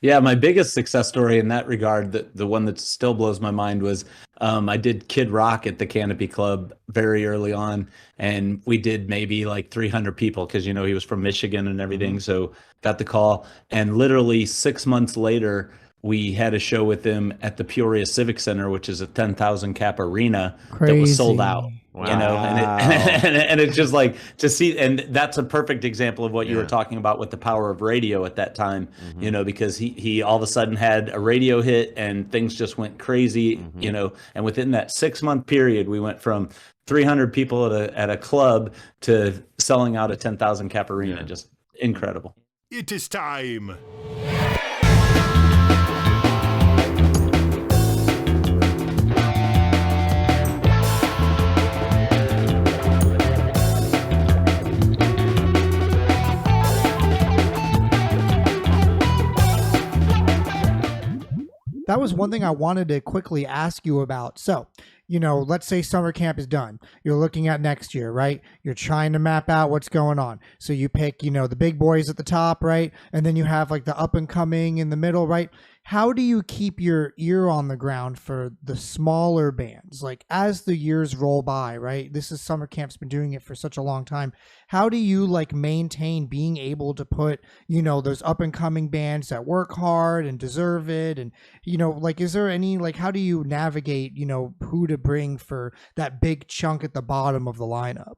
Yeah, my biggest success story in that regard, the one that still blows my mind was I did Kid Rock at the Canopy Club very early on, and we did maybe like 300 people because he was from Michigan and Hmm. everything. So got the call, and literally 6 months later, we had a show with him at the Peoria Civic Center, which is a 10,000 cap arena that was sold out. Crazy. And it Wow. and it's just like to see, and that's a perfect example of what you were Yeah. talking about with the power of radio at that time, Hmm. because he all of a sudden had a radio hit and things just went crazy, Hmm. and within that 6 month period, we went from 300 people at a club to selling out a 10,000 cap arena. Yeah. Just incredible. It is time. That was one thing I wanted to quickly ask you about. So, let's say summer camp is done. You're looking at next year, right? You're trying to map out what's going on. So you pick, the big boys at the top, right? And then you have like the up and coming in the middle, right? How do you keep your ear on the ground for the smaller bands? Like as the years roll by, right? This is summer camp's been doing it for such a long time. How do you like maintain being able to put, those up and coming bands that work hard and deserve it, and like, is there any, like, how do you navigate, who to bring for that big chunk at the bottom of the lineup?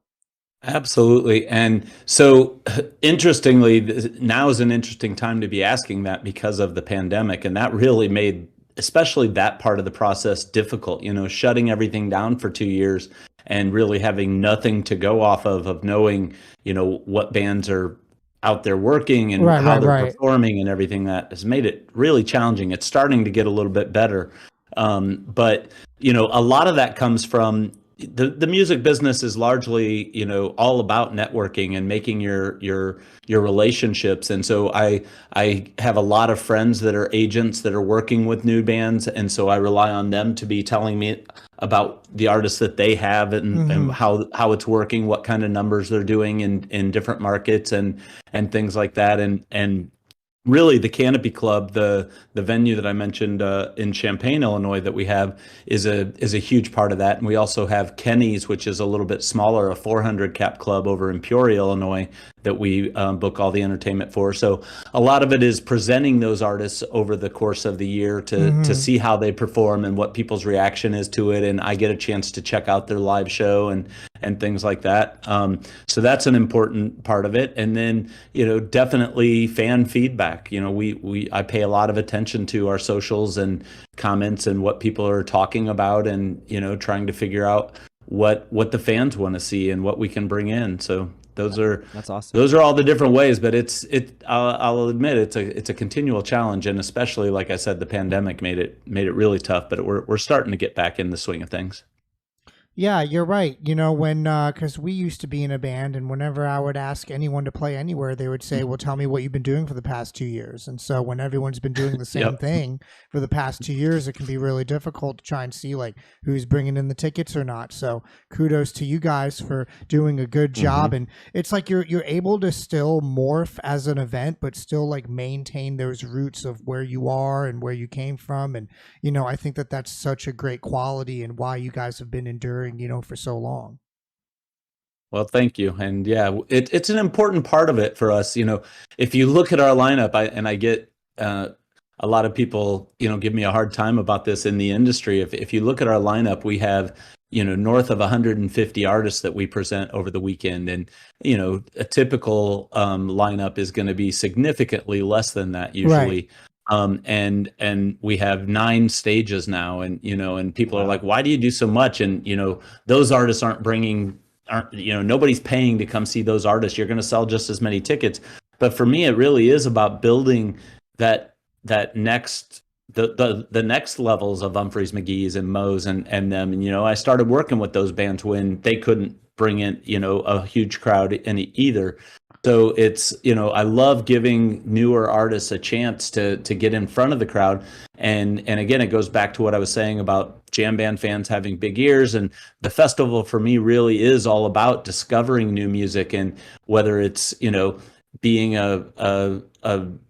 Absolutely. And so, interestingly, now is an interesting time to be asking that because of the pandemic. And that really made, especially that part of the process, difficult, shutting everything down for 2 years and really having nothing to go off of knowing, what bands are out there working and Right, how right, they're right. performing and everything. That has made it really challenging. It's starting to get a little bit better. But a lot of that comes from the music business is largely, all about networking and making your relationships. And so I have a lot of friends that are agents that are working with new bands, and so I rely on them to be telling me about the artists that they have, and Hmm. how it's working, what kind of numbers they're doing in different markets, and things like that. And really, the Canopy Club, the venue that I mentioned in Champaign, Illinois, that we have is a huge part of that. And we also have Kenny's, which is a little bit smaller, a 400 cap club over in Peoria, Illinois, that we book all the entertainment for. So a lot of it is presenting those artists over the course of the year to Hmm. see how they perform and what people's reaction is to it. And I get a chance to check out their live show and things like that. So that's an important part of it. And then, definitely fan feedback. I pay a lot of attention to our socials and comments and what people are talking about, and, trying to figure out what the fans want to see and what we can bring in. So those are That's awesome. those are all the different ways, but I'll admit it's a continual challenge, and especially, like I said, the pandemic made it really tough, but we're starting to get back in the swing of things. Yeah, you're right. When, because we used to be in a band, and whenever I would ask anyone to play anywhere, they would say, well, tell me what you've been doing for the past 2 years. And so when everyone's been doing the same Yep. thing for the past 2 years, it can be really difficult to try and see like who's bringing in the tickets or not. So kudos to you guys for doing a good job. Hmm. And it's like you're able to still morph as an event, but still like maintain those roots of where you are and where you came from. And I think that that's such a great quality and why you guys have been enduring, for so long. Well, thank you. And yeah, it's an important part of it for us. If you look at our lineup, I get a lot of people, give me a hard time about this in the industry. If you look at our lineup, we have, north of 150 artists that we present over the weekend. And, a typical lineup is going to be significantly less than that Right. usually. And we have 9 stages now, and people are Wow. like, why do you do so much? And, those artists aren't, nobody's paying to come see those artists. You're going to sell just as many tickets. But for me, it really is about building that next the next levels of Humphreys, McGee's, and Moe's, and them. And I started working with those bands when they couldn't bring in a huge crowd any either. So it's, I love giving newer artists a chance to get in front of the crowd. And again, it goes back to what I was saying about jam band fans having big ears. And the festival for me really is all about discovering new music. And whether it's, being a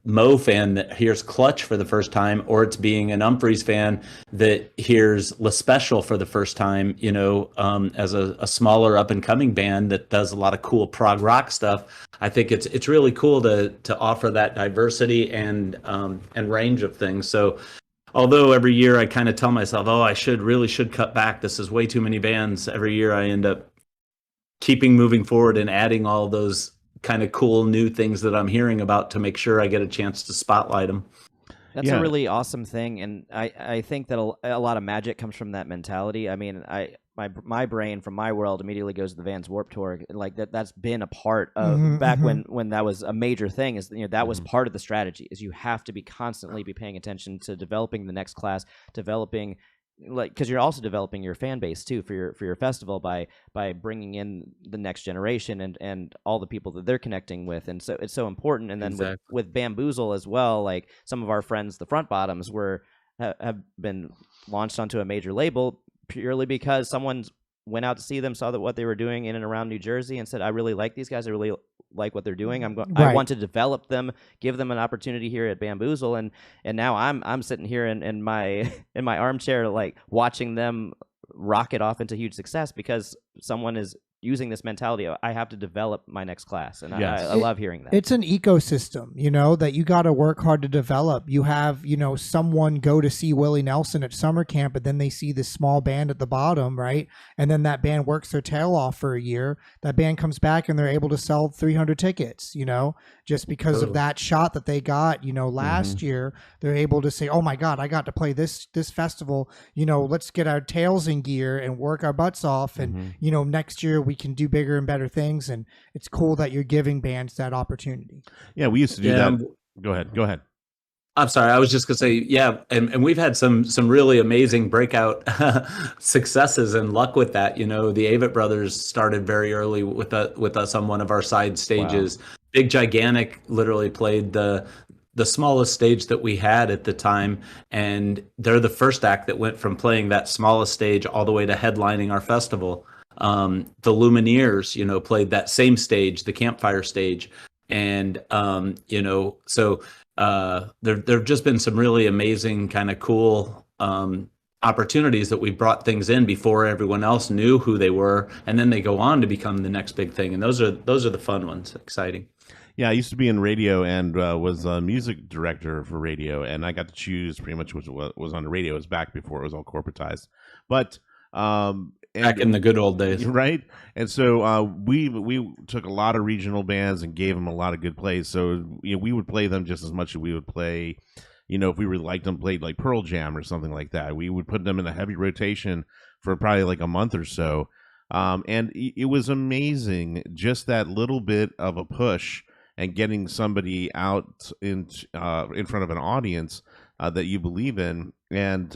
Mo fan that hears Clutch for the first time, or it's being an Humphreys fan that hears La Special for the first time, as a smaller up and coming band that does a lot of cool prog rock stuff. I think it's really cool to offer that diversity and range of things. So although every year I kind of tell myself, oh, I should cut back. This is way too many bands. Every year I end up keeping moving forward and adding all those kind of cool new things that I'm hearing about to make sure I get a chance to spotlight them. That's a really awesome thing, and I think that a lot of magic comes from that mentality. I mean, my brain from my world immediately goes to the Vans Warped Tour, like that's been a part of back when that was a major thing. Is that was part of the strategy. Is you have to be constantly be paying attention to developing the next class, developing. Like, because you're also developing your fan base too for your festival by bringing in the next generation and all the people that they're connecting with, and so it's so important. And then with Bamboozle as well, like some of our friends, the Front Bottoms, have been launched onto a major label purely because someone went out to see them, saw that what they were doing in and around New Jersey, and said, "I really like these guys. I really like what they're doing. I want to develop them, give them an opportunity here at Bamboozle." And now I'm sitting here in my armchair, like watching them rocket off into huge success because someone is using this mentality of, I have to develop my next class. And I love hearing that. It's an ecosystem, that you got to work hard to develop. You have, someone go to see Willie Nelson at summer camp, but then they see this small band at the bottom, right? And then that band works their tail off for a year. That band comes back and they're able to sell 300 tickets, just because of that shot that they got, last year. They're able to say, oh my God, I got to play this festival, let's get our tails in gear and work our butts off. And, next year we can do bigger and better things. And it's cool that you're giving bands that opportunity. Yeah, we used to do that. Go ahead. I'm sorry. I was just gonna say, and we've had some really amazing breakout successes and luck with that. The Avett Brothers started very early with us on one of our side stages. Wow. Big Gigantic literally played the smallest stage that we had at the time, and they're the first act that went from playing that smallest stage all the way to headlining our festival. The Lumineers, played that same stage, the Campfire stage, and so there've just been some really amazing kind of cool opportunities that we brought things in before everyone else knew who they were, and then they go on to become the next big thing, and those are the fun ones, exciting. Yeah, I used to be in radio and was a music director for radio, and I got to choose pretty much what was on the radio. It was back before it was all corporatized, but back in the good old days, right? And so we took a lot of regional bands and gave them a lot of good plays. So we would play them just as much as we would play, if we really liked them, played like Pearl Jam or something like that. We would put them in a heavy rotation for probably like a month or so, and it was amazing, just that little bit of a push and getting somebody out in front of an audience that you believe in. And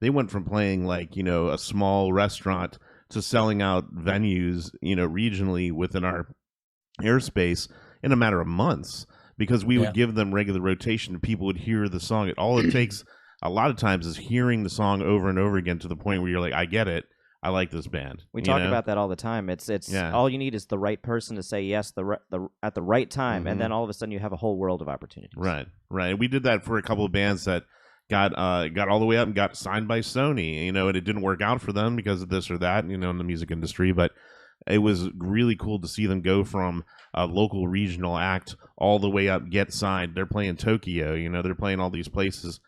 they went from playing like, a small restaurant to selling out venues, regionally within our airspace in a matter of months, because we would give them regular rotation and people would hear the song. All it takes a lot of times is hearing the song over and over again to the point where you're like, I get it. I like this band. We talk about that all the time. It's all you need is the right person to say yes at the right time, and then all of a sudden you have a whole world of opportunities. Right. We did that for a couple of bands that got all the way up and got signed by Sony, and it didn't work out for them because of this or that, in the music industry. But it was really cool to see them go from a local regional act all the way up, get signed. They're playing Tokyo, they're playing all these places,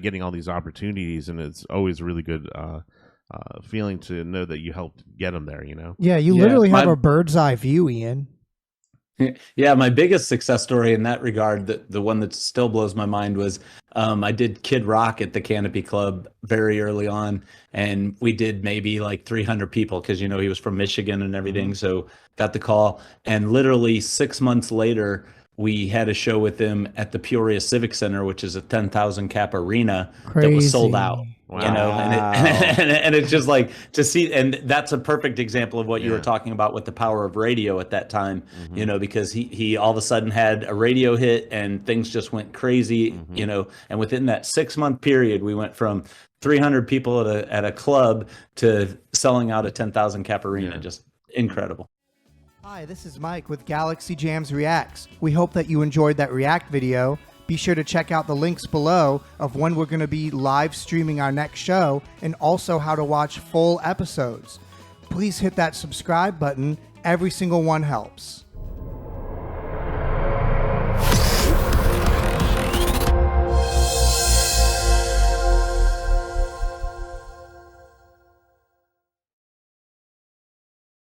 getting all these opportunities, and it's always really good. Feeling to know that you helped get them there, Yeah, you literally have a bird's eye view, Ian. Yeah, my biggest success story in that regard, the one that still blows my mind, was I did Kid Rock at the Canopy Club very early on, and we did maybe like 300 people because, he was from Michigan and everything, so got the call. And literally 6 months later, we had a show with him at the Peoria Civic Center, which is a 10,000 cap arena. Crazy. That was sold out. Wow. And it's just like to see, and that's a perfect example of what you were talking about with the power of radio at that time, because he all of a sudden had a radio hit and things just went crazy, and within that 6 month period, we went from 300 people at a club to selling out a 10,000 cap arena. Just incredible. Hi, this is Mike with Galaxy Jams Reacts. We hope that you enjoyed that React video. Be sure to check out the links below of when we're going to be live streaming our next show and also how to watch full episodes. Please hit that subscribe button. Every single one helps.